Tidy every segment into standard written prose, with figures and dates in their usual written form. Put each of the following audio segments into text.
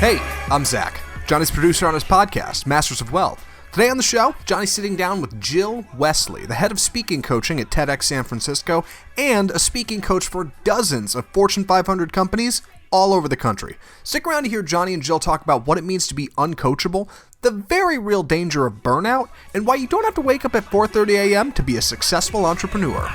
Hey, I'm Zach, Johnny's producer on his podcast, Masters of Wealth. Today on the show, Johnny's sitting down with Jill Wesley, the head of speaking coaching at TEDx San Francisco and a speaking coach for dozens of Fortune 500 companies all over the country. Stick around to hear Johnny and Jill talk about what it means to be uncoachable, the very real danger of burnout, and why you don't have to wake up at 4:30 a.m. to be a successful entrepreneur.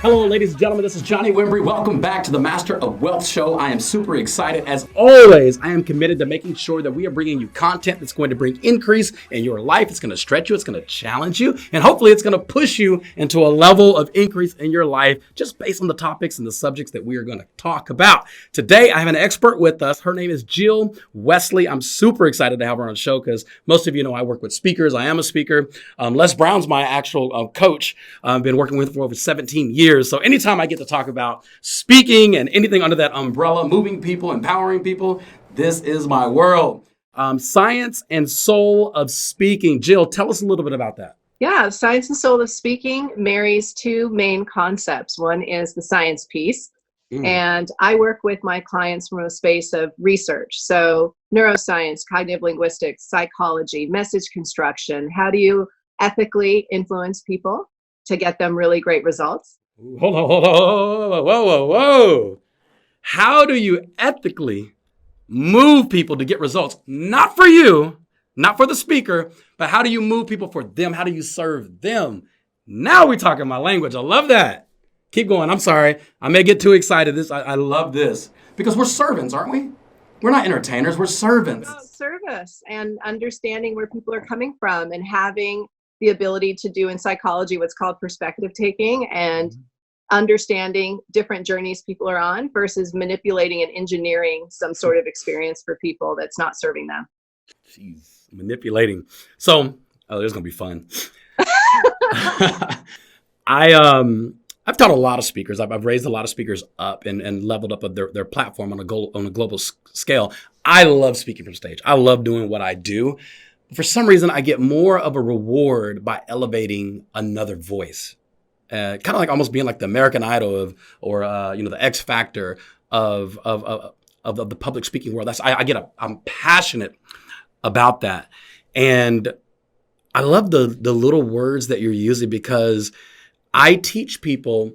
Hello, ladies and gentlemen, this is Johnny Wimbrey. Welcome back to the Master of Wealth Show. I am super excited. As always, I am committed to making sure that we are bringing you content that's going to bring increase in your life. It's going to stretch you, it's going to challenge you, and hopefully it's going to push you into a level of increase in your life just based on the topics and the subjects that we are going to talk about. Today, I have an expert with us. Her name is Jill Wesley. I'm super excited to have her on the show because most of you know I work with speakers. I am a speaker. Les Brown's my actual coach. I've been working with him for over 17 years. So anytime I get to talk about speaking and anything under that umbrella, moving people, empowering people, this is my world. Science and soul of speaking. Jill, tell us a little bit about that. Yeah, science and soul of speaking marries two main concepts. One is the science piece, and I work with my clients from a space of research. So neuroscience, cognitive linguistics, psychology, message construction. How do you ethically influence people to get them really great results? Hold on, whoa. How do you ethically move people to get results? Not for you, not for the speaker, but how do you move people for them? How do you serve them? Now we're talking my language. I love that. Keep going. I'm sorry. I may get too excited. I love this because we're servants, aren't we? We're not entertainers. We're servants. About service and understanding where people are coming from and having the ability to do in psychology what's called perspective taking and understanding different journeys people are on versus manipulating and engineering some sort of experience for people that's not serving them. Jeez, manipulating. So, this is going to be fun. I've taught a lot of speakers. I've raised a lot of speakers up and leveled up their platform on a global scale. I love speaking from stage. I love doing what I do. For some reason, I get more of a reward by elevating another voice. Kind of like almost being like the American Idol or the X Factor of the public speaking world. I'm passionate about that. And I love the little words that you're using because I teach people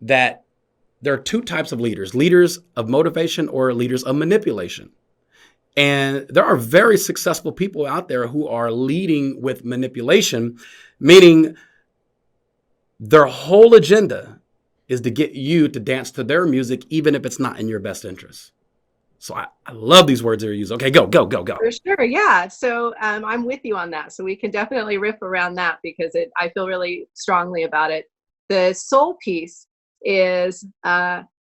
that there are two types of leaders of motivation or leaders of manipulation. And there are very successful people out there who are leading with manipulation, meaning their whole agenda is to get you to dance to their music, even if it's not in your best interest. So I love these words that are used. Okay, go. For sure, yeah. So I'm with you on that. So we can definitely riff around that because I feel really strongly about it. The soul piece is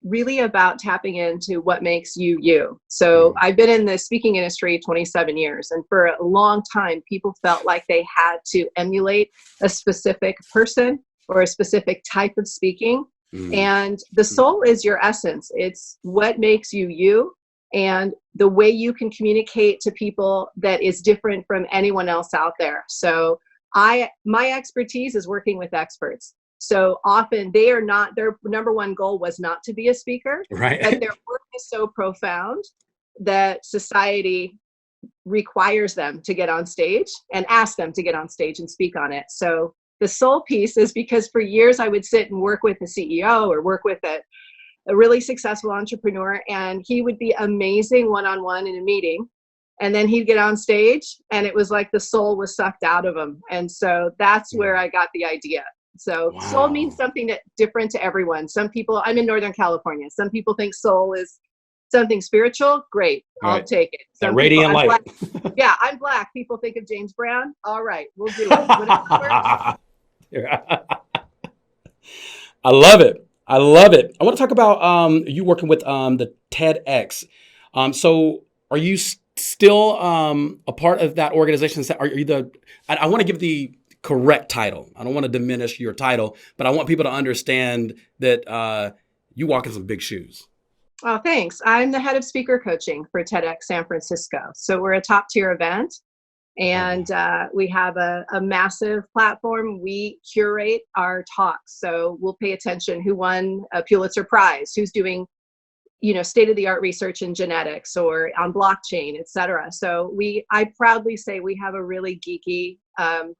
really about tapping into what makes you you. So I've been in the speaking industry 27 years, and for a long time, people felt like they had to emulate a specific person or a specific type of speaking. And the soul is your essence. It's what makes you you and the way you can communicate to people that is different from anyone else out there. So my expertise is working with experts. So often their number one goal was not to be a speaker, right? But their work is so profound that society requires them to get on stage and ask them to get on stage and speak on it. So the soul piece is because for years I would sit and work with a CEO or work with a really successful entrepreneur, and he would be amazing one-on-one in a meeting. And then he'd get on stage and it was like the soul was sucked out of him. And so that's where I got the idea. So soul means something different to everyone. Some people, I'm in Northern California. Some people think soul is something spiritual. Great. I'll take it. That radiant light. Yeah, I'm black. People think of James Brown. All right, we'll do it. Whatever I love it. I want to talk about you working with the TEDx. So are you still a part of that organization? Are you I want to give the correct title. I don't want to diminish your title, but I want people to understand that you walk in some big shoes. Oh, thanks. I'm the head of speaker coaching for TEDx San Francisco. So we're a top tier event. And we have a massive platform. We curate our talks. So we'll pay attention who won a Pulitzer Prize, who's doing state of the art research in genetics or on blockchain, et cetera. So I proudly say we have a really geeky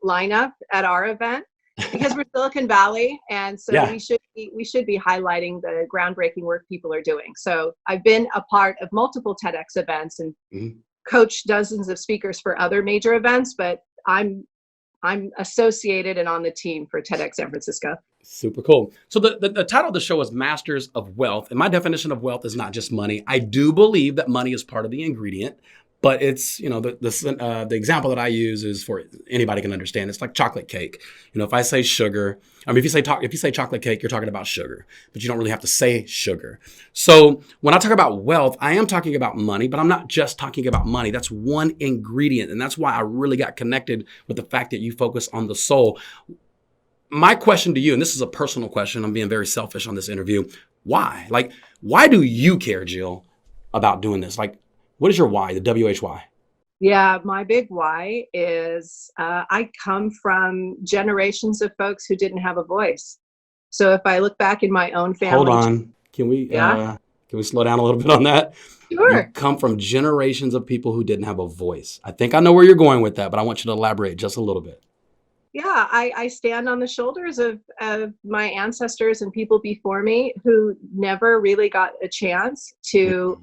lineup at our event because we're Silicon Valley. And so Yeah. we should be highlighting the groundbreaking work people are doing. So I've been a part of multiple TEDx events and coached dozens of speakers for other major events, but I'm associated and on the team for TEDx San Francisco. Super cool. So the title of the show is Masters of Wealth. And my definition of wealth is not just money. I do believe that money is part of the ingredient, but it's, the example that I use is for anybody can understand. It's like chocolate cake. If I say sugar, if you say chocolate cake, you're talking about sugar, but you don't really have to say sugar. So when I talk about wealth, I am talking about money, but I'm not just talking about money. That's one ingredient. And that's why I really got connected with the fact that you focus on the soul. My question to you, and this is a personal question, I'm being very selfish on this interview. Why? Why do you care, Jill, about doing this? What is your why, the WHY? Yeah, my big why is I come from generations of folks who didn't have a voice. So if I look back in my own family. Hold on. Can we slow down a little bit on that? Sure. You come from generations of people who didn't have a voice. I think I know where you're going with that, but I want you to elaborate just a little bit. Yeah, I stand on the shoulders of my ancestors and people before me who never really got a chance to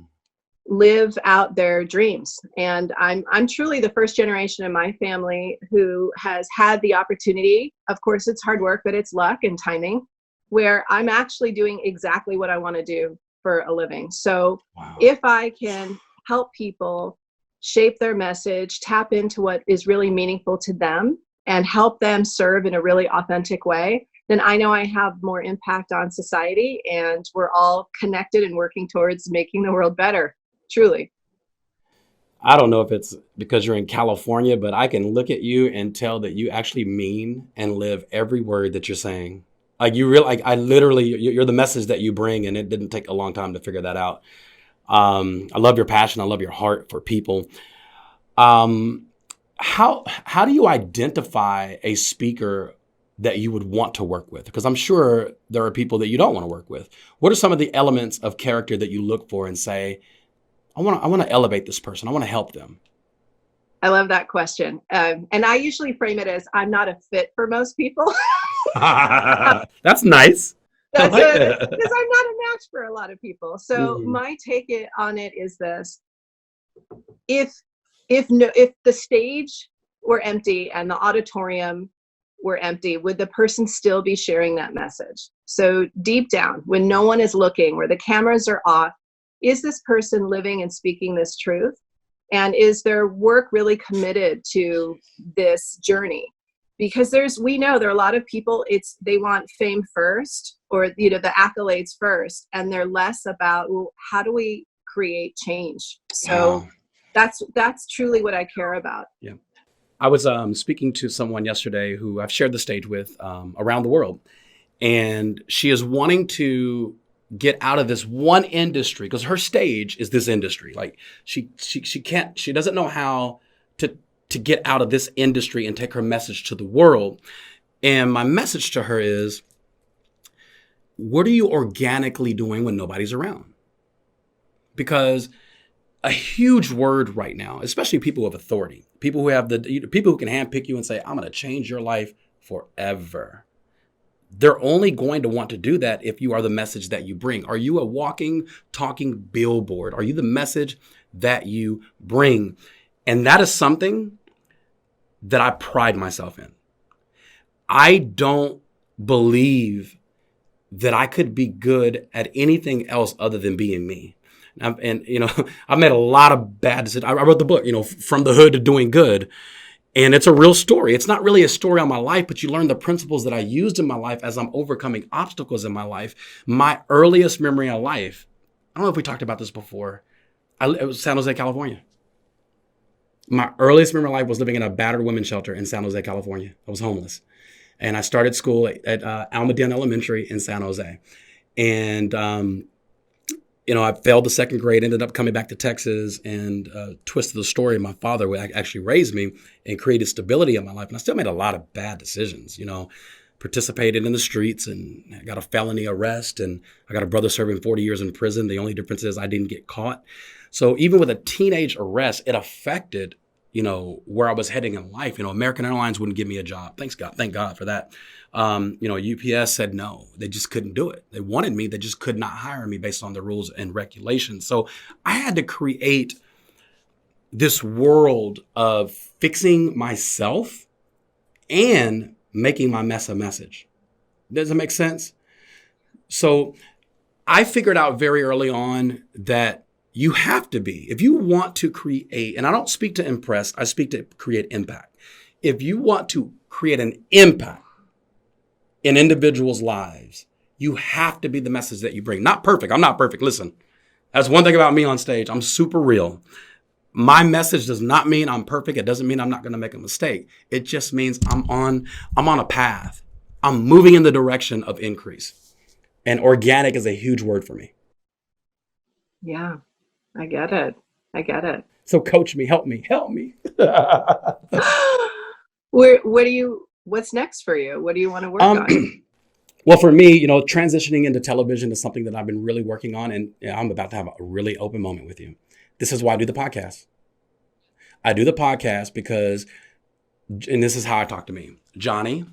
live out their dreams. And I'm truly the first generation in my family who has had the opportunity. Of course, it's hard work, but it's luck and timing, where I'm actually doing exactly what I want to do for a living. So if I can help people shape their message, tap into what is really meaningful to them, and help them serve in a really authentic way, then I know I have more impact on society, and we're all connected and working towards making the world better, truly. I don't know if it's because you're in California, but I can look at you and tell that you actually mean and live every word that you're saying. You're the message that you bring, and it didn't take a long time to figure that out. I love your passion. I love your heart for people. How do you identify a speaker that you would want to work with? Because I'm sure there are people that you don't want to work with. What are some of the elements of character that you look for and say, I want to elevate this person. I want to help them? I love that question. And I usually frame it as I'm not a fit for most people. That's nice. Because I'm not a match for a lot of people. So my take on it is this. If the stage were empty and the auditorium were empty, would the person still be sharing that message? So deep down, when no one is looking, where the cameras are off, is this person living and speaking this truth? And is their work really committed to this journey? Because we know there are a lot of people, they want fame first, or the accolades first, and they're less about, well, how do we create change? So that's truly what I care about. Yeah. I was speaking to someone yesterday who I've shared the stage with around the world, and she is wanting to get out of this one industry because her stage is this industry. She doesn't know how to get out of this industry and take her message to the world. And my message to her is, what are you organically doing when nobody's around? Because a huge word right now, especially people with authority, people who have people who can handpick you and say, I'm going to change your life forever. They're only going to want to do that if you are the message that you bring. Are you a walking, talking billboard? Are you the message that you bring? And that is something that I pride myself in. I don't believe that I could be good at anything else other than being me. I've made a lot of bad decisions. I wrote the book, From the Hood to Doing Good. And it's a real story. It's not really a story on my life, but you learn the principles that I used in my life as I'm overcoming obstacles in my life. My earliest memory in life, I don't know if we talked about this before. It was San Jose, California. My earliest memory in life was living in a battered women's shelter in San Jose, California. I was homeless. And I started school at Almaden Elementary in San Jose. And, I failed the second grade, ended up coming back to Texas, and twist of the story, my father actually raised me and created stability in my life. And I still made a lot of bad decisions, participated in the streets, and I got a felony arrest, and I got a brother serving 40 years in prison. The only difference is I didn't get caught. So even with a teenage arrest, it affected, where I was heading in life. American Airlines wouldn't give me a job. Thank God for that. UPS said no, they just couldn't do it. They wanted me, they just could not hire me based on the rules and regulations. So I had to create this world of fixing myself and making my mess a message. Does it make sense? So I figured out very early on that you have to be, if you want to create, and I don't speak to impress, I speak to create impact. If you want to create an impact in individuals' lives, you have to be the message that you bring. Not perfect. I'm not perfect. Listen, that's one thing about me on stage. I'm super real. My message does not mean I'm perfect. It doesn't mean I'm not going to make a mistake. It just means I'm on a path. I'm moving in the direction of increase. And organic is a huge word for me. Yeah, I get it. So coach me, help me. What's next for you? What do you want to work on? Well, for me, transitioning into television is something that I've been really working on. And I'm about to have a really open moment with you. This is why I do the podcast. I do the podcast because, and this is how I talk to me, Johnny,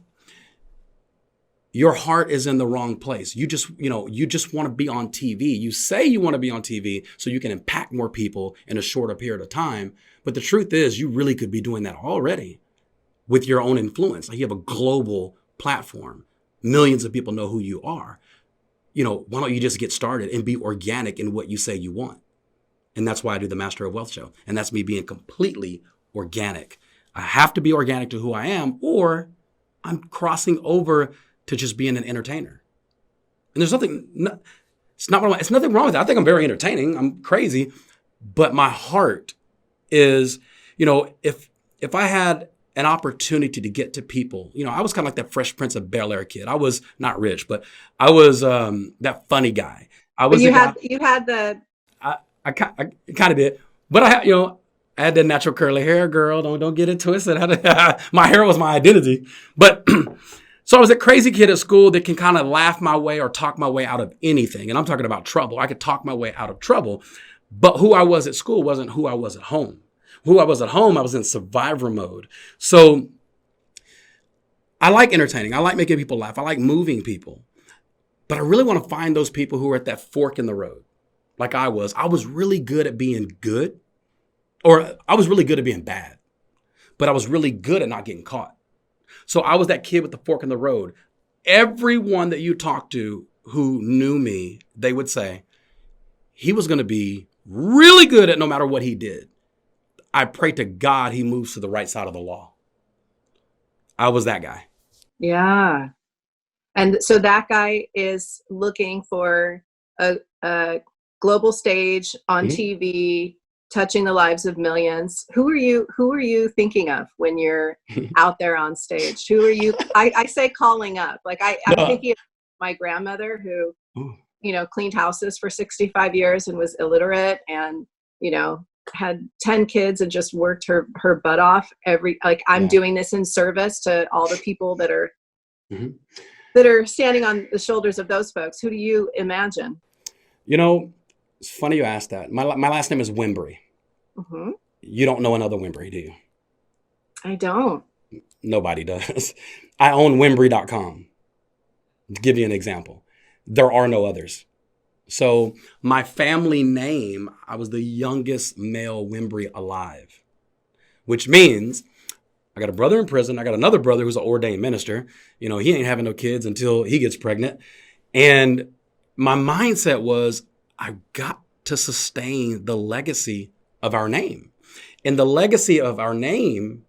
your heart is in the wrong place. You just want to be on TV. You say you want to be on TV so you can impact more people in a shorter period of time. But the truth is you really could be doing that already with your own influence. Like you have a global platform. Millions of people know who you are. Why don't you just get started and be organic in what you say you want? And that's why I do the Master of Wealth show. And that's me being completely organic. I have to be organic to who I am, or I'm crossing over to just being an entertainer. And there's nothing wrong with that. I think I'm very entertaining. I'm crazy. But my heart is, if I had an opportunity to get to people, I was kind of like that Fresh Prince of Bel-Air kid. I was not rich, but I was that funny guy. I kind of did, but I had that natural curly hair, girl. Don't get it twisted. My hair was my identity. But so I was a crazy kid at school that can kind of laugh my way or talk my way out of anything. And I'm talking about trouble. I could talk my way out of trouble. But who I was at school wasn't who I was at home. Who I was at home, I was in survivor mode. So I like entertaining. I like making people laugh. I like moving people. But I really want to find those people who are at that fork in the road. Like I was really good at being good, or I was really good at being bad, but I was really good at not getting caught. So I was that kid with the fork in the road. Everyone that you talk to who knew me, they would say he was going to be really good at no matter what he did. I pray to God he moves to the right side of the law. I was that guy. Yeah. And so that guy is looking for a global stage on TV, touching the lives of millions. Who are you thinking of when you're out there on stage? Who are you? I say calling up. Like I'm thinking of my grandmother who, cleaned houses for 65 years and was illiterate and, had 10 kids and just worked her butt off I'm doing this in service to all the people that are standing on the shoulders of those folks. Who do you imagine? It's funny you asked that. My last name is Wembry. Mm-hmm. You don't know another Wembry, do you? I don't. Nobody does. I own Wembry.com. To give you an example, there are no others. So my family name, I was the youngest male Wembry alive, which means I got a brother in prison. I got another brother who's an ordained minister. He ain't having no kids until he gets pregnant. And my mindset was, I got to sustain the legacy of our name. And the legacy of our name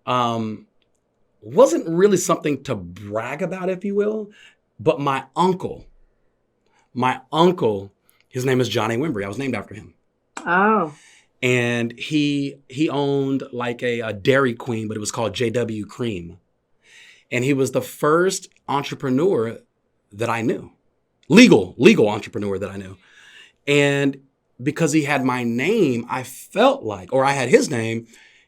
wasn't really something to brag about, if you will, but my uncle, his name is Johnny Wembry. I was named after him. Oh. And he owned like a Dairy Queen, but it was called JW Cream. And he was the first entrepreneur that I knew, legal entrepreneur that I knew. And because he had my name, I felt like, or I had his name,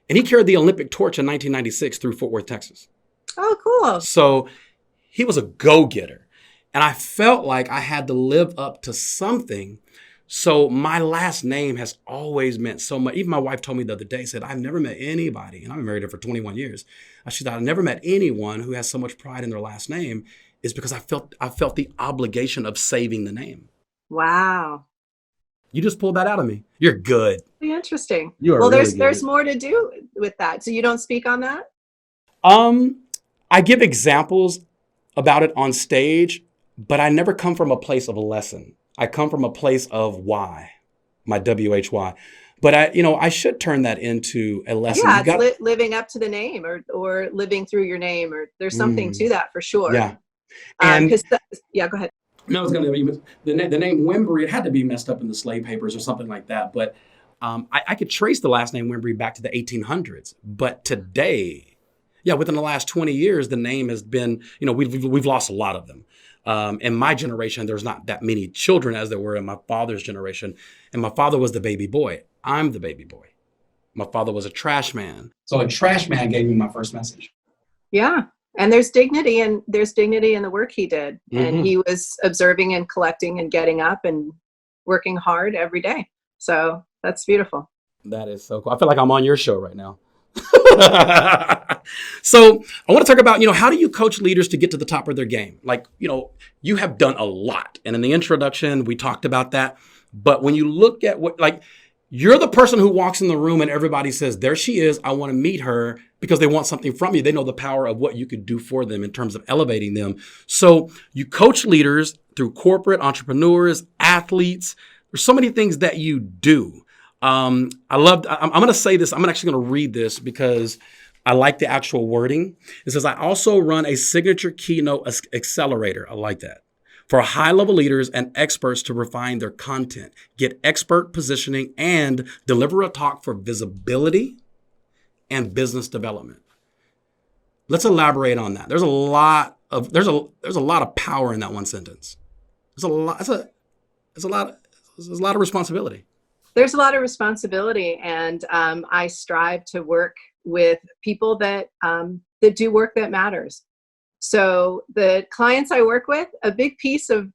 and he carried the Olympic torch in 1996 through Fort Worth, Texas. Oh, cool. So he was a go-getter. And I felt like I had to live up to something. So my last name has always meant so much. Even my wife told me the other day, said, I've never met anybody, and I've been married her for 21 years. She said, I've never met anyone who has so much pride in their last name, is because I felt the obligation of saving the name. Wow. You just pulled that out of me. You're good. Interesting. You are well, really there's good. more to do with that. So you don't speak on that? I give examples about it on stage, but I never come from a place of a lesson. I come from a place of why, my WHY. But I should turn that into a lesson. Yeah, it's living up to the name, or living through your name, or there's something to that for sure. Yeah. And go ahead. No, it's going to be the name Wembury. It had to be messed up in the slave papers or something like that. But I could trace the last name Wembury back to the 1800s. But today, within the last 20 years, the name has been, we've lost a lot of them. In my generation, there's not that many children as there were in my father's generation. And my father was the baby boy. I'm the baby boy. My father was a trash man. So a trash man gave me my first message. Yeah. And there's dignity in the work he did. Mm-hmm. And he was observing and collecting and getting up and working hard every day. So that's beautiful. That is so cool. I feel like I'm on your show right now. So I want to talk about, how do you coach leaders to get to the top of their game? Like, you have done a lot. And in the introduction, we talked about that. But when you look at you're the person who walks in the room and everybody says, there she is, I want to meet her, because they want something from you. They know the power of what you could do for them in terms of elevating them. So you coach leaders through corporate, entrepreneurs, athletes. There's so many things that you do. I'm going to say this. I'm actually going to read this because I like the actual wording. It says, I also run a signature keynote accelerator. I like that. For high-level leaders and experts to refine their content, get expert positioning, and deliver a talk for visibility and business development. Let's elaborate on that. There's a lot of power in that one sentence. There's a lot of responsibility. There's a lot of responsibility, and I strive to work with people that do work that matters. So the clients I work with, a big piece of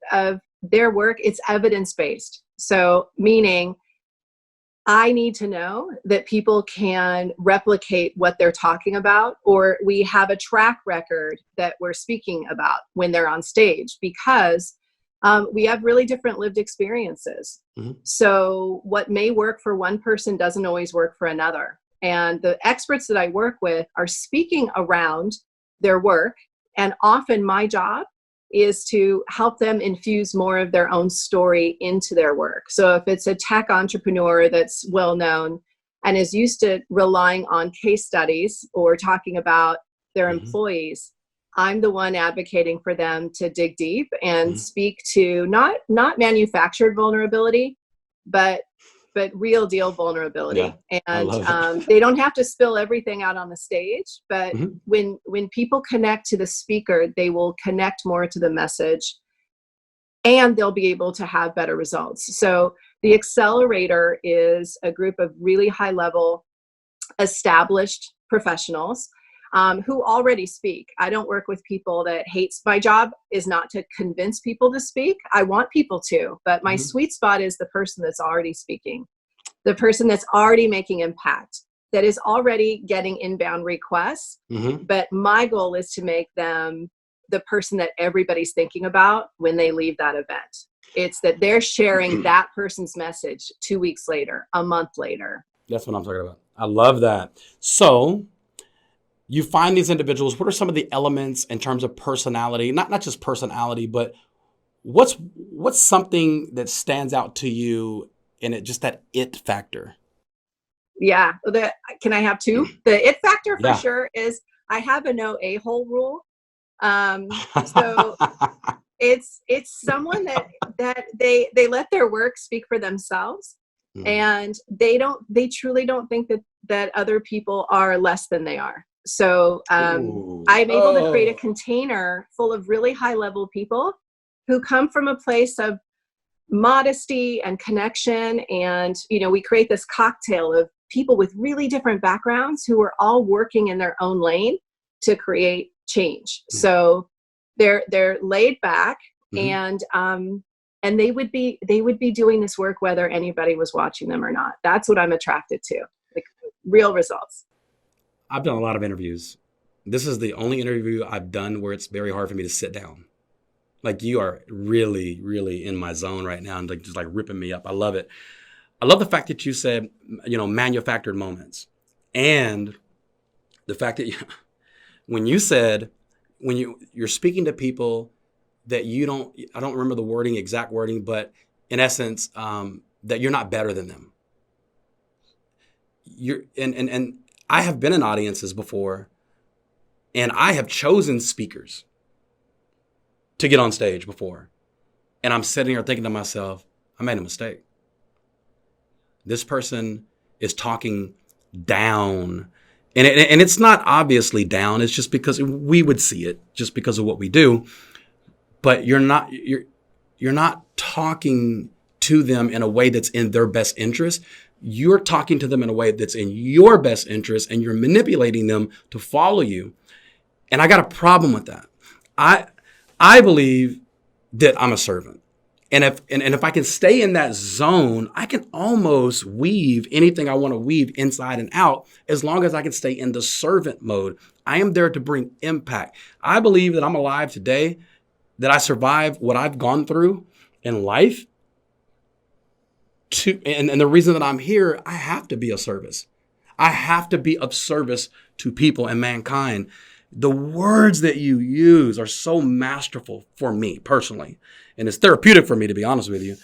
their work, it's evidence-based. So meaning I need to know that people can replicate what they're talking about, or we have a track record that we're speaking about when they're on stage, because we have really different lived experiences. Mm-hmm. So what may work for one person doesn't always work for another. And the experts that I work with are speaking around their work. And often my job is to help them infuse more of their own story into their work. So if it's a tech entrepreneur that's well known and is used to relying on case studies or talking about their mm-hmm. employees, I'm the one advocating for them to dig deep and mm-hmm. speak to not manufactured vulnerability, but real deal vulnerability. Yeah, and they don't have to spill everything out on the stage, but mm-hmm. when people connect to the speaker, they will connect more to the message, and they'll be able to have better results. So the accelerator is a group of really high level established professionals who already speak. I don't work with people that hates. My job is not to convince people to speak. I want people to, but my mm-hmm. sweet spot is the person that's already speaking, the person that's already making impact, that is already getting inbound requests. Mm-hmm. But my goal is to make them the person that everybody's thinking about when they leave that event. It's that they're sharing that person's message 2 weeks later, a month later. That's what I'm talking about. I love that. So you find these individuals. What are some of the elements in terms of personality? Not just personality, but what's something that stands out to you in it? Just that it factor. Yeah. Can I have two? The it factor for sure is I have a no a-hole rule. So it's someone that they let their work speak for themselves, and they truly don't think that other people are less than they are. So I'm able to create a container full of really high level people who come from a place of modesty and connection. And, we create this cocktail of people with really different backgrounds who are all working in their own lane to create change. So they're laid back, and they would be doing this work whether anybody was watching them or not. That's what I'm attracted to, like real results. I've done a lot of interviews. This is the only interview I've done where it's very hard for me to sit down. Like, you are really, really in my zone right now, and like just like ripping me up. I love it. I love the fact that you said, manufactured moments, and the fact that when you said, you're speaking to people that I don't remember the exact wording, but in essence, that you're not better than them. And I have been in audiences before, and I have chosen speakers to get on stage before. And I'm sitting here thinking to myself, I made a mistake. This person is talking down. And it's not obviously down. It's just because we would see it just because of what we do. But you're not talking to them in a way that's in their best interest. You're talking to them in a way that's in your best interest, and you're manipulating them to follow you. And I got a problem with that. I believe that I'm a servant. And if I can stay in that zone, I can almost weave anything I want to weave inside and out, as long as I can stay in the servant mode. I am there to bring impact. I believe that I'm alive today, that I survived what I've gone through in life. And the reason that I'm here, I have to be of service. I have to be of service to people and mankind. The words that you use are so masterful for me personally. And it's therapeutic for me, to be honest with you.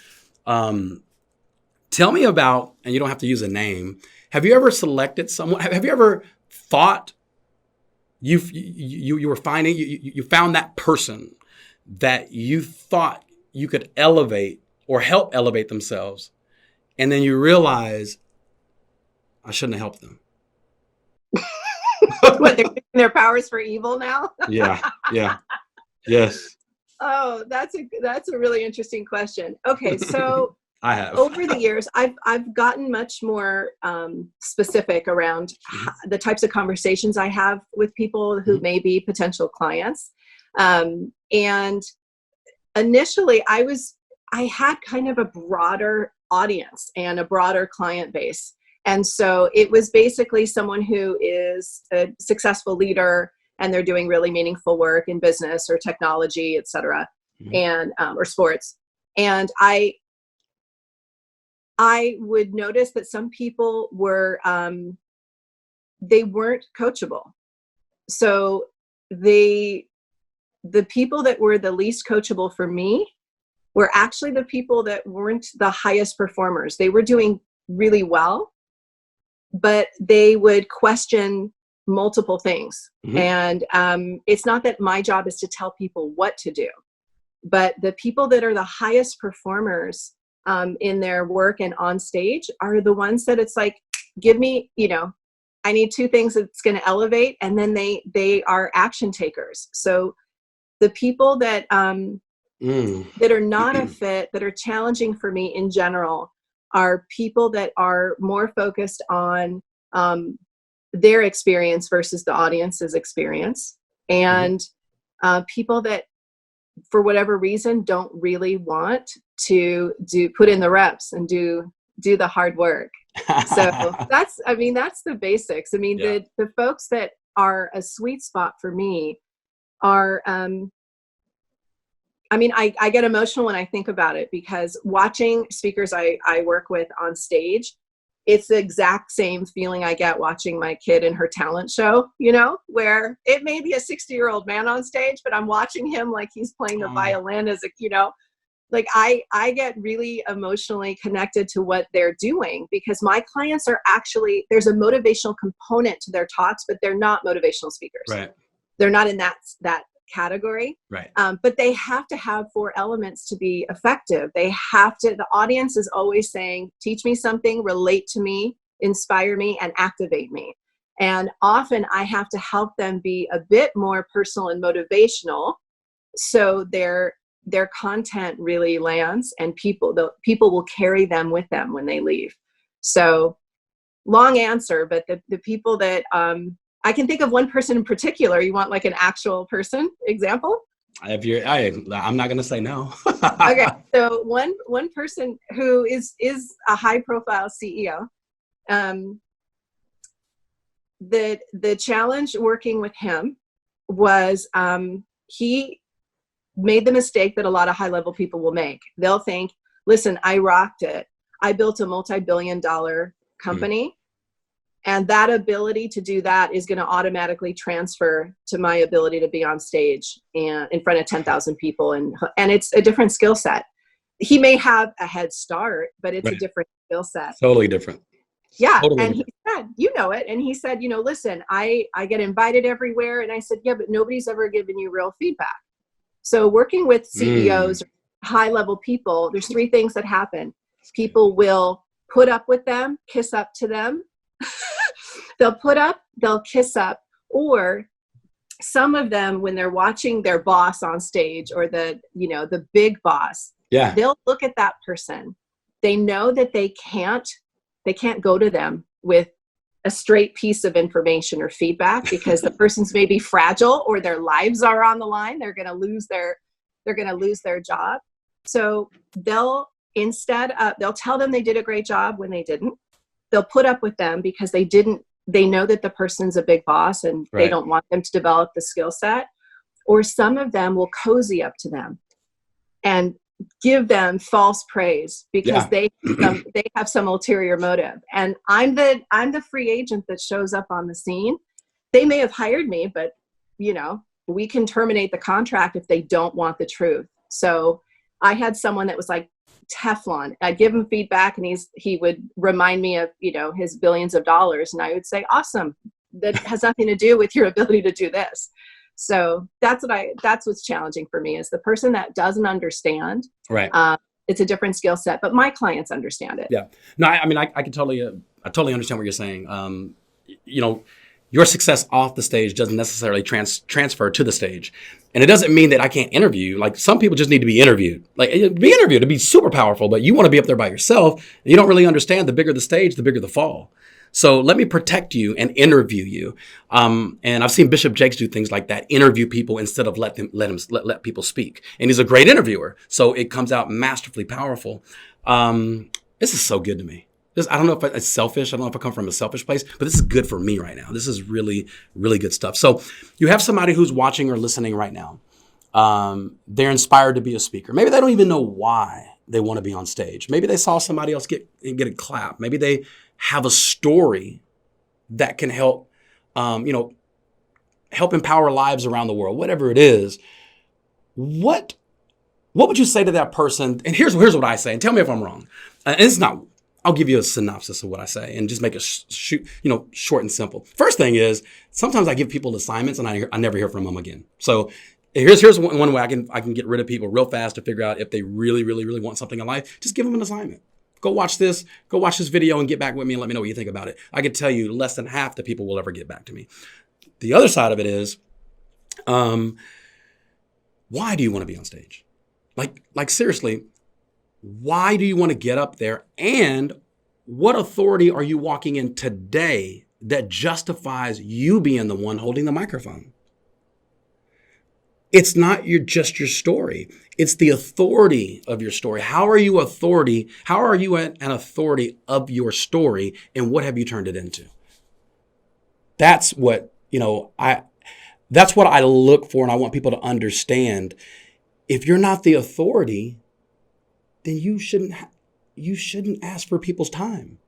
Tell me about, and you don't have to use a name, have you ever selected someone? Have you ever thought you found that person that you thought you could elevate or help elevate themselves, and then you realize, I shouldn't have helped them? What, they're using their powers for evil now? Yeah. Yes. Oh, that's a really interesting question. Okay, so I have. Over the years, I've gotten much more specific around the types of conversations I have with people who may be potential clients. And initially, I had kind of a broader audience and a broader client base. And so it was basically someone who is a successful leader, and they're doing really meaningful work in business or technology, et cetera, and or sports. And I would notice that some people were, they weren't coachable. So the people that were the least coachable for me were actually the people that weren't the highest performers. They were doing really well, but they would question multiple things. And it's not that my job is to tell people what to do, but the people that are the highest performers in their work and on stage are the ones that it's like, give me, I need two things that's going to elevate, and then they are action takers. So the people that that are not a fit, that are challenging for me in general, are people that are more focused on their experience versus the audience's experience, and people that, for whatever reason, don't really want to put in the reps and do the hard work. So that's the basics. The folks that are a sweet spot for me are, I get emotional when I think about it, because watching speakers I work with on stage, it's the exact same feeling I get watching my kid in her talent show, where it may be a 60-year-old man on stage, but I'm watching him like he's playing the violin as like I get really emotionally connected to what they're doing, because my clients are actually, there's a motivational component to their talks, but they're not motivational speakers. Right. They're not in that category. Right. But they have to have 4 elements to be effective. They have to, the audience is always saying, teach me something, relate to me, inspire me, and activate me. And often I have to help them be a bit more personal and motivational, so their content really lands, and people will carry them with them when they leave. So long answer, but the people that I can think of one person in particular. You want like an actual person example? I'm not going to say no. Okay, so one person who is a high profile CEO, the challenge working with him was he made the mistake that a lot of high level people will make. They'll think, listen, I rocked it. I built a multi-billion-dollar company. And that ability to do that is going to automatically transfer to my ability to be on stage and in front of 10,000 people. And it's a different skill set. He may have a head start, but it's a different skill set. Totally different. Yeah. Totally and different. He said, you know it. And he said, listen, I get invited everywhere. And I said, yeah, but nobody's ever given you real feedback. So working with CEOs, high level people, there's three things that happen. People will put up with them, kiss up to them. They'll put up, they'll kiss up, or some of them, when they're watching their boss on stage or the big boss, they'll look at that person. They know that they can't go to them with a straight piece of information or feedback because the person's maybe fragile or their lives are on the line. They're going to lose their job. So they'll tell them they did a great job when they didn't. They'll put up with them because they know that the person's a big boss and they don't want them to develop the skill set. Or some of them will cozy up to them and give them false praise because they have some ulterior motive. And I'm the free agent that shows up on the scene. They may have hired me, but we can terminate the contract if they don't want the truth. So I had someone that was like Teflon. I'd give him feedback and he would remind me of, his billions of dollars. And I would say, awesome. That has nothing to do with your ability to do this. So that's what's challenging for me is the person that doesn't understand. Right. It's a different skill set, but my clients understand it. Yeah. No, I mean, I can totally understand what you're saying. Your success off the stage doesn't necessarily transfer to the stage. And it doesn't mean that I can't interview. Like some people just need to be interviewed. Like be interviewed to be super powerful, but you want to be up there by yourself. And you don't really understand the bigger the stage, the bigger the fall. So let me protect you and interview you. And I've seen Bishop Jakes do things like that, interview people instead of let people speak. And he's a great interviewer. So it comes out masterfully powerful. This is so good to me. I don't know if it's selfish. I don't know if I come from a selfish place, but this is good for me right now. This is really, really good stuff. So you have somebody who's watching or listening right now. They're inspired to be a speaker. Maybe they don't even know why they want to be on stage. Maybe they saw somebody else get a clap. Maybe they have a story that can help, help empower lives around the world, whatever it is. What would you say to that person? And here's what I say, and tell me if I'm wrong. And it's not. I'll give you a synopsis of what I say and just make it short and simple. First thing is sometimes I give people assignments and I never hear from them again. So here's one way I can get rid of people real fast to figure out if they really, really, really want something in life. Just give them an assignment. Go watch this video and get back with me and let me know what you think about it. I can tell you less than half the people will ever get back to me. The other side of it is, why do you want to be on stage? Like seriously, why do you want to get up there? And what authority are you walking in today that justifies you being the one holding the microphone? It's not just your story. It's the authority of your story. How are you authority? How are you an authority of your story? And what have you turned it into? That's what, that's what I look for. And I want people to understand. If you're not the authority, then you shouldn't ask for people's time.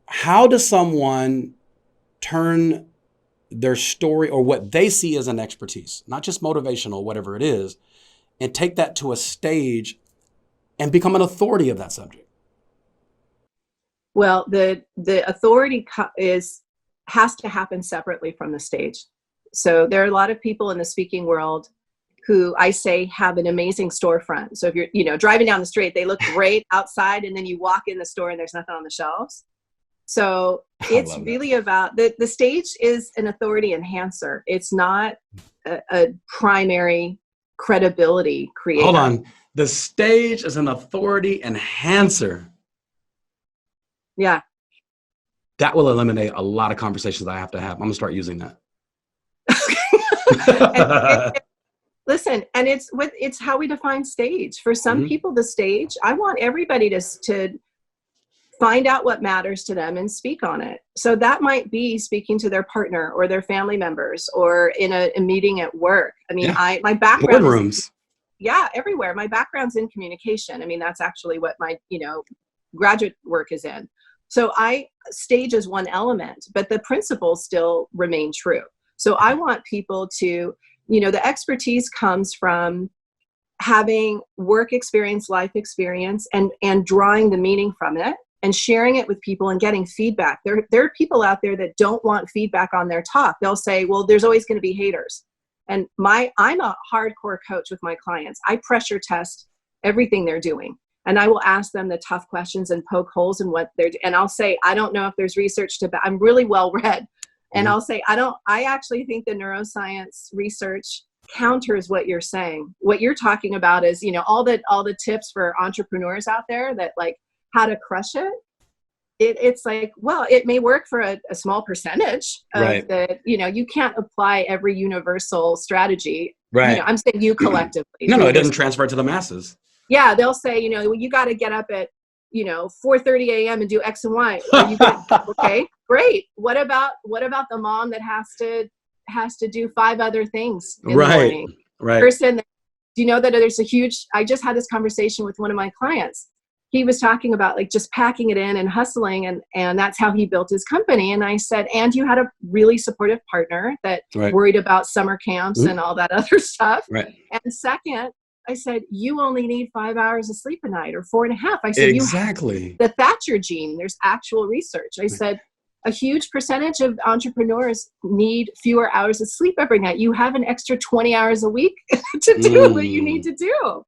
How does someone turn their story or what they see as an expertise, not just motivational, whatever it is, and take that to a stage and become an authority of that subject? Well, the authority has to happen separately from the stage. So there are a lot of people in the speaking world who I say have an amazing storefront. So if you're, driving down the street, they look great outside, and then you walk in the store and there's nothing on the shelves. So it's really about the stage is an authority enhancer. It's not a primary credibility creator. Hold on. The stage is an authority enhancer. Yeah. That will eliminate a lot of conversations I have to have. I'm going to start using that. Listen, and it's how we define stage. For some people, the stage, I want everybody to find out what matters to them and speak on it. So that might be speaking to their partner or their family members or in a meeting at work. I mean, my background boardrooms. Everywhere. My background's in communication. I mean, that's actually what my, graduate work is in. So stage is one element, but the principles still remain true. So I want people to, the expertise comes from having work experience, life experience, and drawing the meaning from it and sharing it with people and getting feedback. There are people out there that don't want feedback on their talk. They'll say, well, there's always going to be haters. And I'm a hardcore coach with my clients. I pressure test everything they're doing. And I will ask them the tough questions and poke holes in what they're doing. And I'll say, I don't know if there's research I'm really well read. And I'll say, I actually think the neuroscience research counters what you're saying. What you're talking about is, all the tips for entrepreneurs out there that like how to crush it. It's like, well, it may work for a small percentage of you can't apply every universal strategy. Right. I'm saying you collectively. No, it doesn't transfer to the masses. Yeah. They'll say, you got to get up at, 4:30 a.m. and do X and Y. Okay, great. What about the mom that has to do 5 other things in the morning? Right. Person, do you know that there's I just had this conversation with one of my clients. He was talking about like just packing it in and hustling and that's how he built his company. And I said, and you had a really supportive partner that worried about summer camps and all that other stuff. Right. And second, I said, you only need 5 hours of sleep a night or 4.5. I said, exactly. The Thatcher gene, there's actual research. I said, a huge percentage of entrepreneurs need fewer hours of sleep every night. You have an extra 20 hours a week to do what you need to do.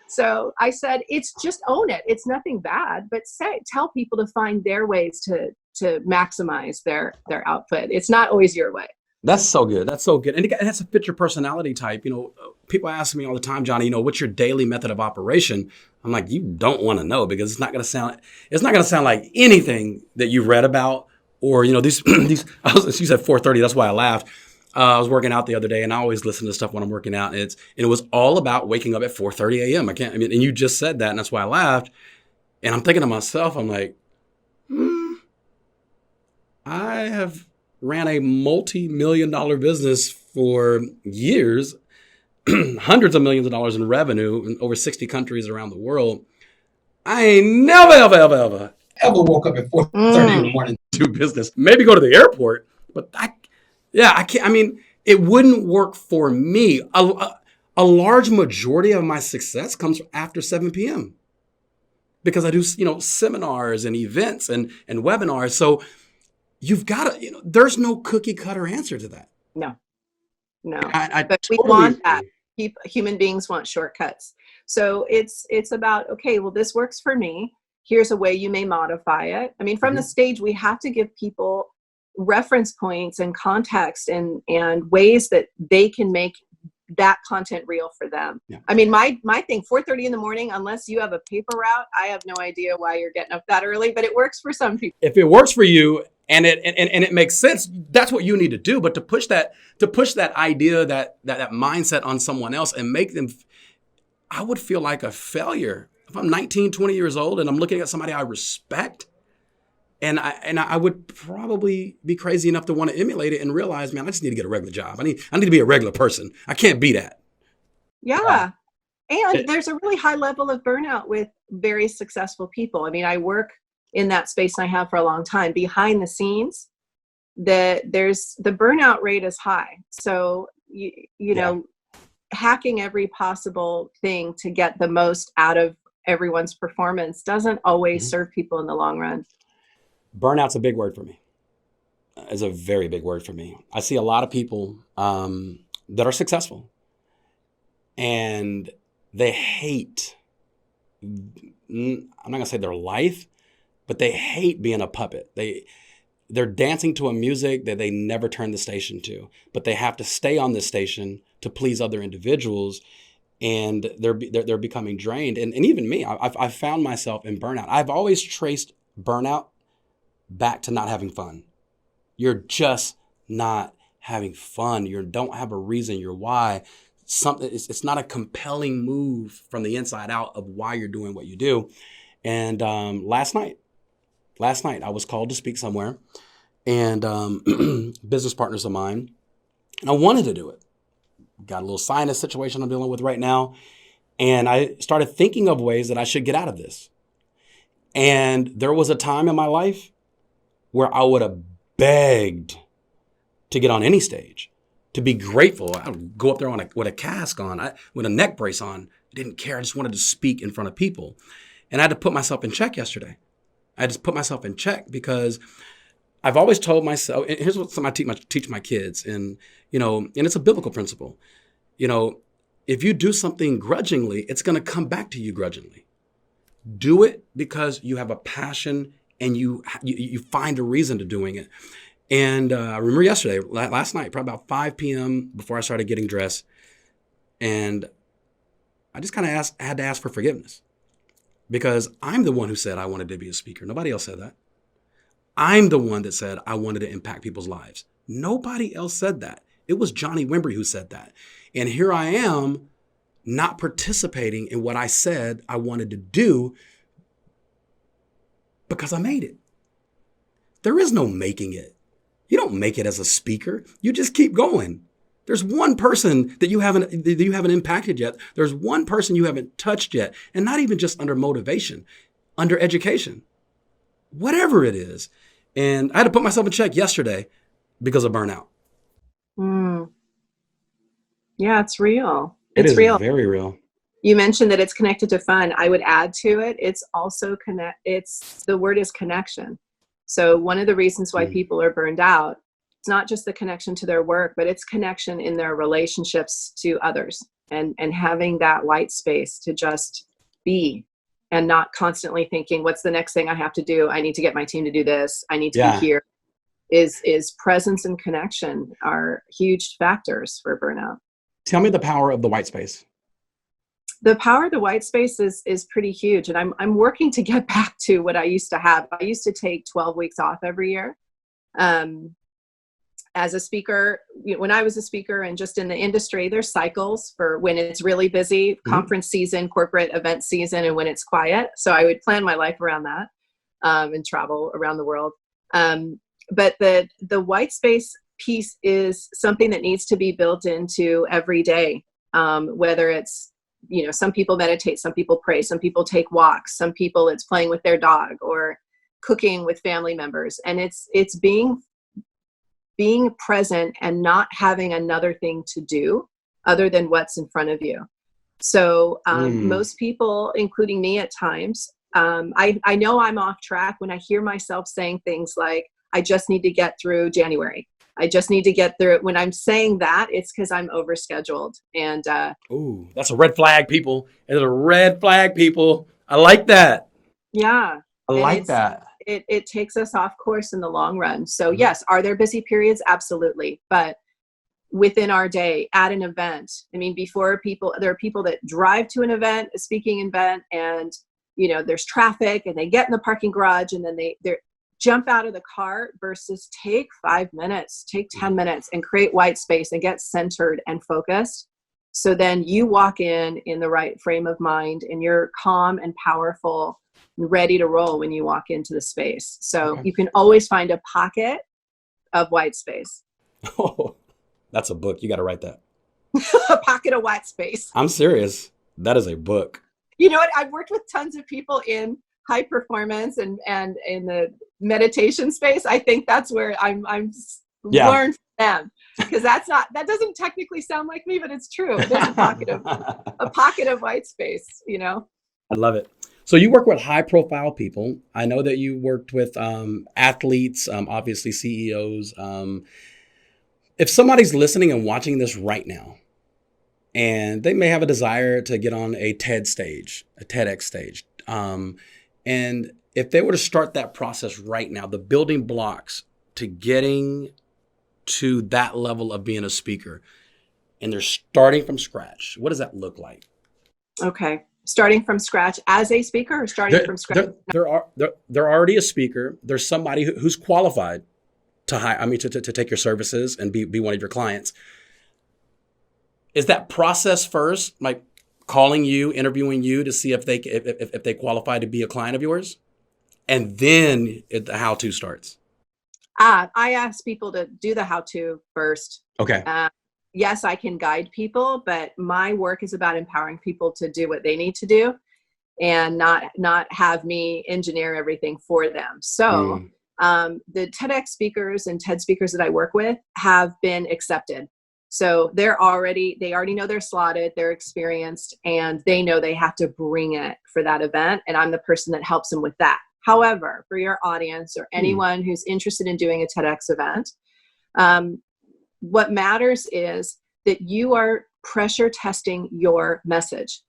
So I said, it's just own it. It's nothing bad, but tell people to find their ways to maximize their output. It's not always your way. That's so good. That's so good. And it has to fit your personality type. People ask me all the time, Johnny, what's your daily method of operation? I'm like, you don't want to know because it's not going to sound like anything that you've read about or, you said 4:30. That's why I laughed. I was working out the other day and I always listen to stuff when I'm working out. And it was all about waking up at 4:30 a.m. And you just said that. And that's why I laughed. And I'm thinking to myself, I'm like, I have ran a multi-million-dollar business for years, hundreds of millions of dollars in revenue in over 60 countries around the world. I ain't never, ever woke up at 4:30 in the morning to do business. Maybe go to the airport, but I can't. I mean, it wouldn't work for me. A large majority of my success comes after 7 p.m. because I do, seminars and events and webinars. So you've got to, there's no cookie cutter answer to that. No. But we want that. Human beings want shortcuts. So it's about, okay, well, this works for me. Here's a way you may modify it. I mean, from the stage, we have to give people reference points and context and ways that they can make that content real for them. Yeah. I mean, my thing, 4:30 in the morning, unless you have a paper route, I have no idea why you're getting up that early, but it works for some people. If it works for you and it makes sense, that's what you need to do. But to push that idea, that mindset on someone else and make them, I would feel like a failure. If I'm 19, 20 years old and I'm looking at somebody I respect, and I would probably be crazy enough to want to emulate it and realize, man, I just need to get a regular job. I need to be a regular person. I can't be that. Yeah. And there's a really high level of burnout with very successful people. I mean, I work in that space and I have for a long time. Behind the scenes, the burnout rate is high. So, hacking every possible thing to get the most out of everyone's performance doesn't always serve people in the long run. Burnout's a big word for me. It's a very big word for me. I see a lot of people that are successful and they hate, I'm not going to say their life, but they hate being a puppet. They're dancing to a music that they never turn the station to, but they have to stay on the station to please other individuals. And they're becoming drained. And even me, I've found myself in burnout. I've always traced burnout back to not having fun. You're just not having fun. You don't have a reason. Your why. something. It's not a compelling move from the inside out of why you're doing what you do. And last night I was called to speak somewhere, and business partners of mine, and I wanted to do it. Got a little sinus situation I'm dealing with right now, and I started thinking of ways that I should get out of this. And there was a time in my life where I would have begged to get on any stage, to be grateful. I would go up there with a cask on, with a neck brace on. I didn't care. I just wanted to speak in front of people. And I had to put myself in check yesterday. I just put myself in check because I've always told myself, and here's what I teach my kids, and it's a biblical principle. If you do something grudgingly, it's going to come back to you grudgingly. Do it because you have a passion and you find a reason to doing it. And I remember last night, probably about 5 p.m. before I started getting dressed, and I just kind of had to ask for forgiveness because I'm the one who said I wanted to be a speaker. Nobody else said that. I'm the one that said I wanted to impact people's lives. Nobody else said that. It was Johnny Wimbrey who said that. And here I am not participating in what I said I wanted to do because I made it. There is no making it. You don't make it as a speaker. You just keep going. There's one person that you haven't impacted yet. There's one person you haven't touched yet. And not even just under motivation, under education, whatever it is. And I had to put myself in check yesterday because of burnout. Yeah, it's real. It's real. Very real. You mentioned that it's connected to fun. I would add to it, it's also the word is connection. So one of the reasons why people are burned out, it's not just the connection to their work, but it's connection in their relationships to others and having that white space to just be and not constantly thinking, what's the next thing I have to do? I need to get my team to do this. I need to be here. Is presence and connection are huge factors for burnout. Tell me the power of the white space. The power of the white space is pretty huge. And I'm working to get back to what I used to have. I used to take 12 weeks off every year. As a speaker, when I was a speaker and just in the industry, there's cycles for when it's really busy, conference season, corporate event season, and when it's quiet. So I would plan my life around that and travel around the world. But the white space piece is something that needs to be built into every day, whether it's, some people meditate, some people pray, some people take walks, some people it's playing with their dog or cooking with family members. And it's being present and not having another thing to do other than what's in front of you. So most people, including me at times, I know I'm off track when I hear myself saying things like, I just need to get through January. I just need to get through it. When I'm saying that, it's because I'm overscheduled. And that's a red flag, people. It's a red flag, people. I like that. Yeah. I like that. It takes us off course in the long run. So yes, are there busy periods? Absolutely. But within our day, at an event, there are people that drive to an event, a speaking event, and there's traffic and they get in the parking garage and then they jump out of the car versus take 5 minutes, take 10 minutes and create white space and get centered and focused. So then you walk in the right frame of mind and you're calm and powerful and ready to roll when you walk into the space. So you can always find a pocket of white space. Oh, that's a book. You got to write that. A pocket of white space. I'm serious. That is a book. You know what? I've worked with tons of people in high performance and in the meditation space. I think that's where I'm learned from them, because that doesn't technically sound like me, but it's true. There's a pocket of white space, I love it. So you work with high profile people. I know that you worked with athletes, obviously CEOs. If somebody's listening and watching this right now, and they may have a desire to get on a TEDx stage, and if they were to start that process right now, the building blocks to getting to that level of being a speaker, and they're starting from scratch, what does that look like? Okay. Starting from scratch as a speaker, or starting from scratch? They're already a speaker. There's somebody who's qualified to hire, to take your services and be one of your clients. Is that process first, like calling you, interviewing you to see if they qualify to be a client of yours? And then the how-to starts. I ask people to do the how-to first. Okay. Yes, I can guide people, but my work is about empowering people to do what they need to do and not have me engineer everything for them. So the TEDx speakers and TED speakers that I work with have been accepted. So they already know they're slotted, they're experienced, and they know they have to bring it for that event. And I'm the person that helps them with that. However, for your audience or anyone who's interested in doing a TEDx event, what matters is that you are pressure testing your message.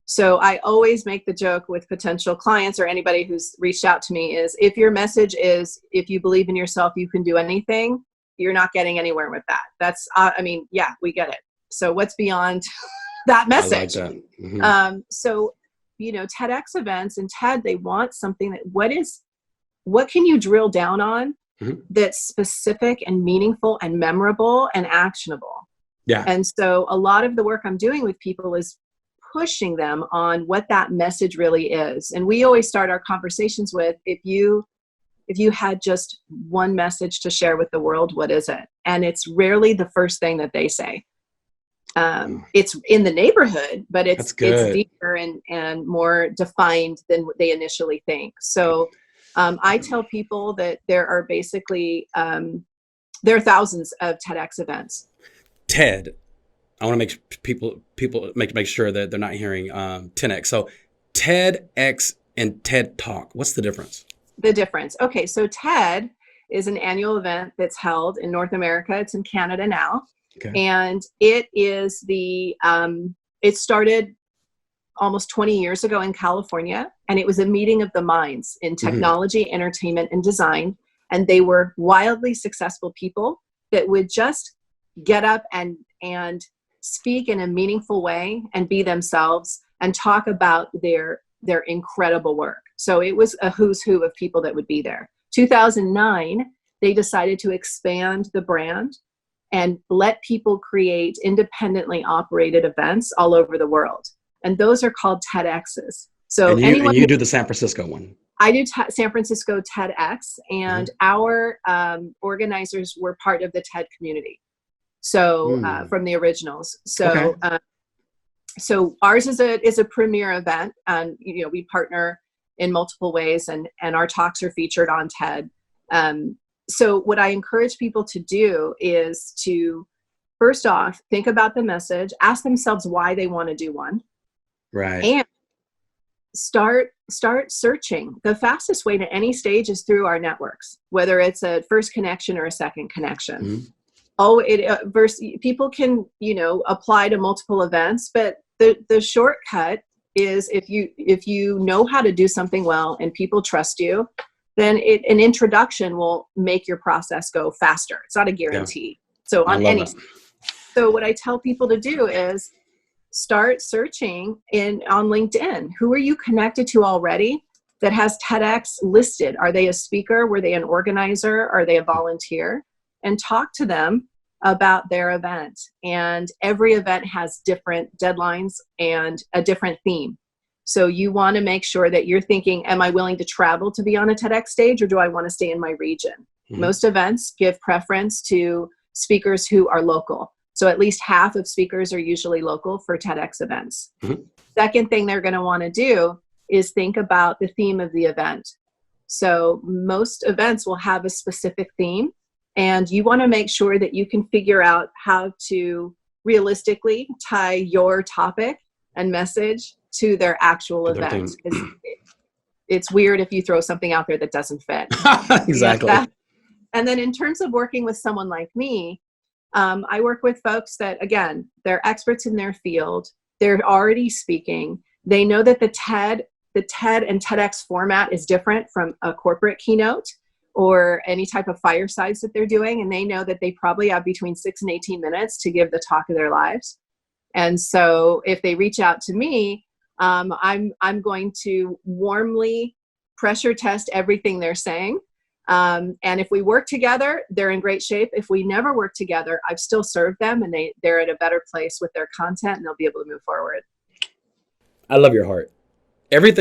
So I always make the joke with potential clients or anybody who's reached out to me is, if your message is, if you believe in yourself, you can do anything, you're not getting anywhere with that. That's, yeah, we get it. So what's beyond that message? I like that. So, TEDx events and TED, they want something that, what can you drill down on that's specific and meaningful and memorable and actionable? Yeah. And so a lot of the work I'm doing with people is pushing them on what that message really is. And we always start our conversations with, if you had just one message to share with the world, what is it? And it's rarely the first thing that they say. It's in the neighborhood, but it's deeper and more defined than what they initially think. So I tell people that there are basically, there are thousands of TEDx events. TED, I want to make people make sure that they're not hearing 10X. So TEDx and TED Talk, what's the difference? The difference. Okay, so TED is an annual event that's held in North America. It's in Canada now. Okay. And it is it started almost 20 years ago in California, and it was a meeting of the minds in technology, entertainment, and design. And they were wildly successful people that would just get up and speak in a meaningful way and be themselves and talk about their incredible work. So it was a who's who of people that would be there. 2009, they decided to expand the brand and let people create independently operated events all over the world. And those are called TEDx's. So and you do the San Francisco one. I do San Francisco TEDx, and our organizers were part of the TED community. So from the originals. So so ours is a premier event, and we partner in multiple ways, and our talks are featured on TED. So what I encourage people to do is to, first off, think about the message, ask themselves why they want to do one. Right. And start searching. The fastest way to any stage is through our networks, whether it's a first connection or a second connection. People can, apply to multiple events, but the shortcut is if you know how to do something well and people trust you, then an introduction will make your process go faster. It's not a guarantee. Yeah. So so what I tell people to do is start searching on LinkedIn. Who are you connected to already that has TEDx listed? Are they a speaker? Were they an organizer? Are they a volunteer? And talk to them about their event. And every event has different deadlines and a different theme. So you want to make sure that you're thinking, am I willing to travel to be on a TEDx stage, or do I want to stay in my region? Most events give preference to speakers who are local. So at least half of speakers are usually local for TEDx events. Second thing they're going to want to do is think about the theme of the event. So most events will have a specific theme, and you want to make sure that you can figure out how to realistically tie your topic and message to their actual event. It's weird if you throw something out there that doesn't fit. Exactly. And then in terms of working with someone like me, I work with folks that, again, they're experts in their field. They're already speaking. They know that the TED and TEDx format is different from a corporate keynote or any type of firesides that they're doing. And they know that they probably have between 6 and 18 minutes to give the talk of their lives. And so if they reach out to me, I'm going to warmly pressure test everything they're saying. And if we work together, they're in great shape. If we never work together, I've still served them and they're in a better place with their content and they'll be able to move forward. I love your heart. Every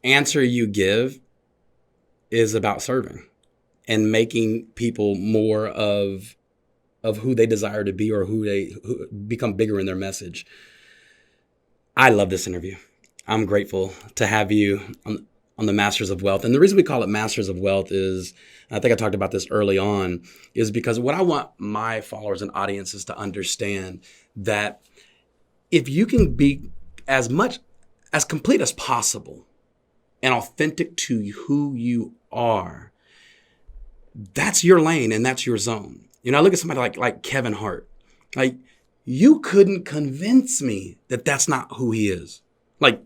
answer you give is about serving and making people more of who they desire to be or who become bigger in their message. I love this interview. I'm grateful to have you on the Masters of Wealth. And the reason we call it Masters of Wealth is, I think I talked about this early on, is because what I want my followers and audiences to understand that if you can be as complete as possible and authentic to who you are, that's your lane and that's your zone. You know, I look at somebody like Kevin Hart. Like, you couldn't convince me that that's not who he is. Like,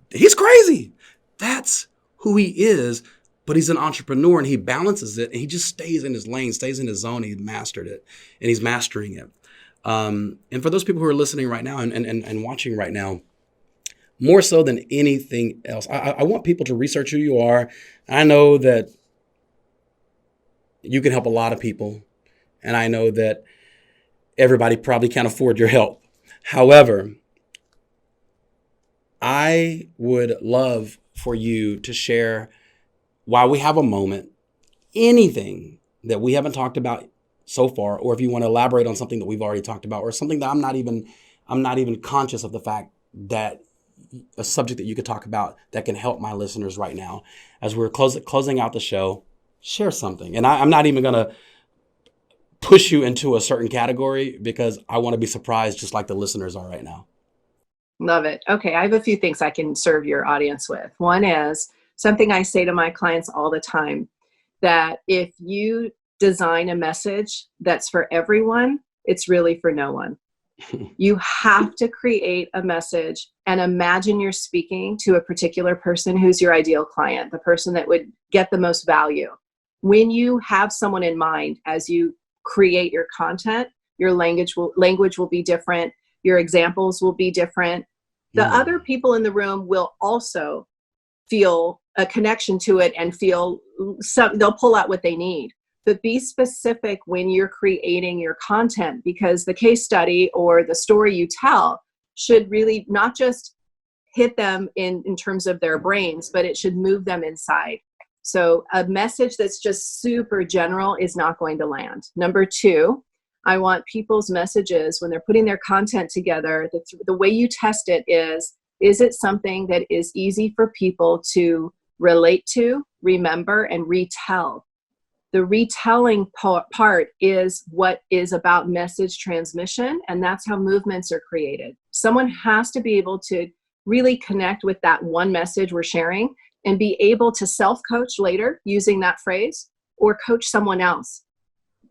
he's crazy. That's who he is, but he's an entrepreneur and he balances it and he just stays in his lane, stays in his zone. He's mastered it and he's mastering it. And for those people who are listening right now and watching right now, more so than anything else, I want people to research who you are. I know that you can help a lot of people, and I know that everybody probably can't afford your help. However, I would love for you to share, while we have a moment, anything that we haven't talked about so far, or if you want to elaborate on something that we've already talked about, or something that I'm not even conscious of the fact that a subject that you could talk about that can help my listeners right now. As we're closing out the show, share something. And I'm not even going to push you into a certain category because I want to be surprised just like the listeners are right now. Love it. Okay, I have a few things I can serve your audience with. One is something I say to my clients all the time, that if you design a message that's for everyone, it's really for no one. You have to create a message and imagine you're speaking to a particular person who's your ideal client, the person that would get the most value. When you have someone in mind as you create your content, your language will be different. Your examples will be different. The other people in the room will also feel a connection to it and they'll pull out what they need. But be specific when you're creating your content, because the case study or the story you tell should really not just hit them in terms of their brains, but it should move them inside. So a message that's just super general is not going to land. Number two, I want people's messages when they're putting their content together, the way you test it is it something that is easy for people to relate to, remember, and retell? The retelling part is what is about message transmission, and that's how movements are created. Someone has to be able to really connect with that one message we're sharing and be able to self-coach later using that phrase, or coach someone else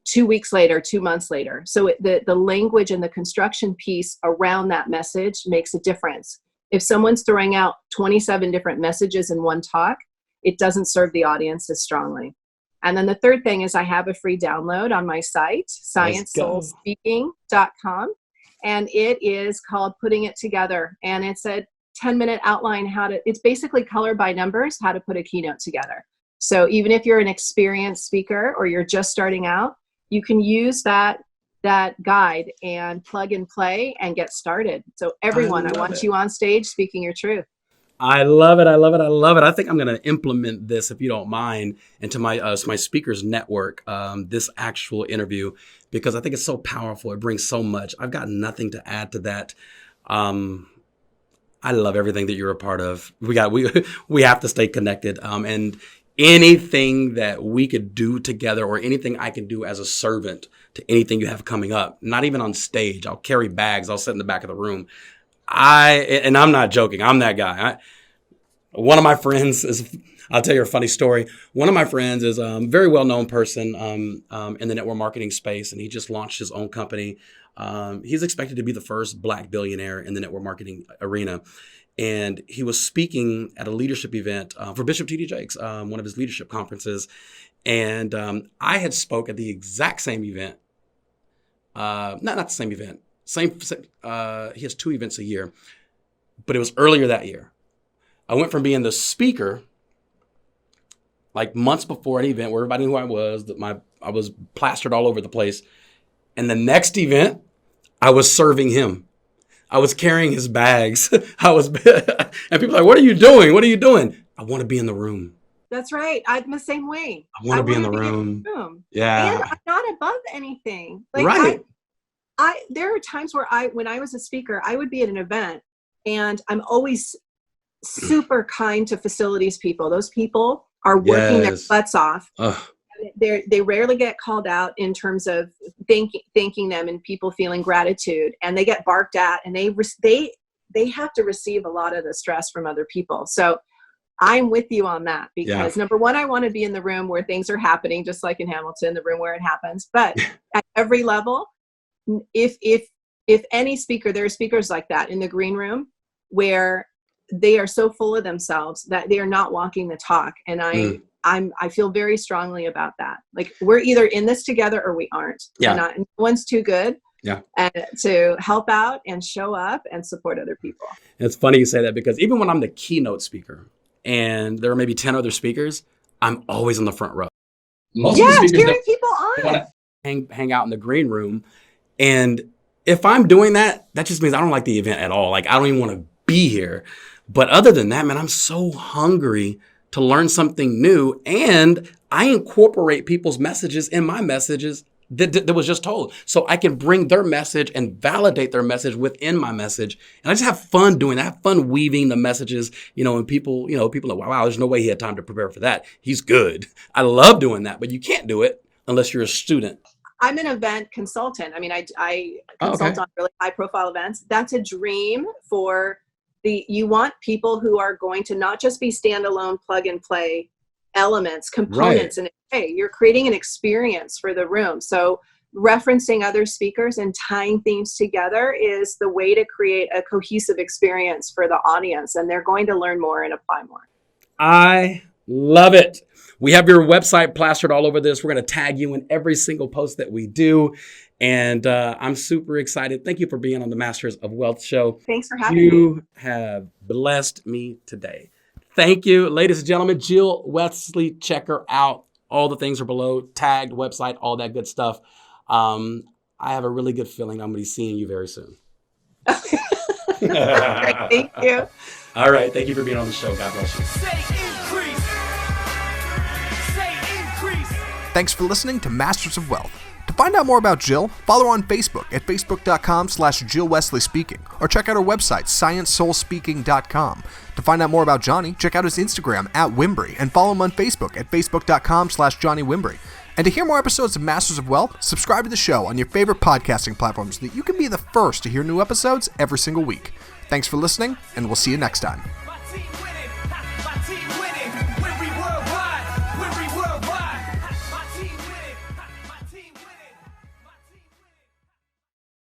2 weeks later, 2 months later. So the language and the construction piece around that message makes a difference. If someone's throwing out 27 different messages in one talk, it doesn't serve the audience as strongly. And then the third thing is I have a free download on my site, sciencesoulspeaking.com. And it is called Putting It Together. And it's a 10-minute outline it's basically color by numbers, how to put a keynote together. So even if you're an experienced speaker or you're just starting out, you can use that guide and plug and play and get started. So everyone, I want you on stage speaking your truth. I love it. I love it. I love it. I think I'm going to implement this, if you don't mind, into my speakers network, this actual interview, because I think it's so powerful. It brings so much. I've got nothing to add to that. I love everything that you're a part of. We have to stay connected. And anything that we could do together, or anything I can do as a servant to anything you have coming up, not even on stage. I'll carry bags. I'll sit in the back of the room. And I'm not joking. I'm that guy. One of my friends I'll tell you a funny story. One of my friends is a very well-known person in the network marketing space, and he just launched his own company. He's expected to be the first Black billionaire in the network marketing arena. And he was speaking at a leadership event for Bishop T.D. Jakes, one of his leadership conferences. And I had spoke at the exact same event. Not the same event. He has 2 events a year, but it was earlier that year. I went from being the speaker like months before an event where everybody knew who I was, that I was plastered all over the place. And the next event, I was serving him. I was carrying his bags. And people are like, what are you doing? What are you doing? I want to be in the room. That's right. I'm the same way. I want to be in the room. Yeah. And I'm not above anything. Like right. There are times where when I was a speaker, I would be at an event and I'm always super kind to facilities people. Those people are working their butts off. They rarely get called out in terms of thanking them and people feeling gratitude, and they get barked at, and they have to receive a lot of the stress from other people. So I'm with you on that, because number one, I want to be in the room where things are happening, just like in Hamilton, the room where it happens. But at every level, if any speaker, there are speakers like that in the green room where they are so full of themselves that they are not walking the talk. And I feel very strongly about that. Like, we're either in this together or we aren't. Yeah. And no one's too good. Yeah. And to help out and show up and support other people. It's funny you say that, because even when I'm the keynote speaker and there are maybe 10 other speakers, I'm always in the front row. Most of the speakers cheering people on. Want to hang out in the green room. And if I'm doing that, that just means I don't like the event at all. Like, I don't even want to be here. But other than that, man, I'm so hungry to learn something new. And I incorporate people's messages in my messages that was just told. So I can bring their message and validate their message within my message. And I just have fun doing that. I have fun weaving the messages, and people are like, wow, there's no way he had time to prepare for that. He's good. I love doing that, but you can't do it unless you're a student. I'm an event consultant. I mean, I consult on really high profile events. That's a dream for you want people who are going to not just be standalone plug and play elements, components, and hey, you're creating an experience for the room. So referencing other speakers and tying themes together is the way to create a cohesive experience for the audience, and they're going to learn more and apply more. I love it. We have your website plastered all over this. We're going to tag you in every single post that we do. And I'm super excited. Thank you for being on the Masters of Wealth show. Thanks for having me. You have blessed me today. Thank you, ladies and gentlemen. Jill Wesley, check her out. All the things are below, tagged, website, all that good stuff. I have a really good feeling I'm going to be seeing you very soon. Great, thank you. All right. Thank you for being on the show. God bless you. Thanks for listening to Masters of Wealth. To find out more about Jill, follow her on Facebook at facebook.com/Jill Wesley Speaking, or check out her website, sciencesoulspeaking.com. To find out more about Johnny, check out his Instagram at Wimbry, and follow him on Facebook at facebook.com/Johnny Wimbry. And to hear more episodes of Masters of Wealth, subscribe to the show on your favorite podcasting platforms so that you can be the first to hear new episodes every single week. Thanks for listening, and we'll see you next time.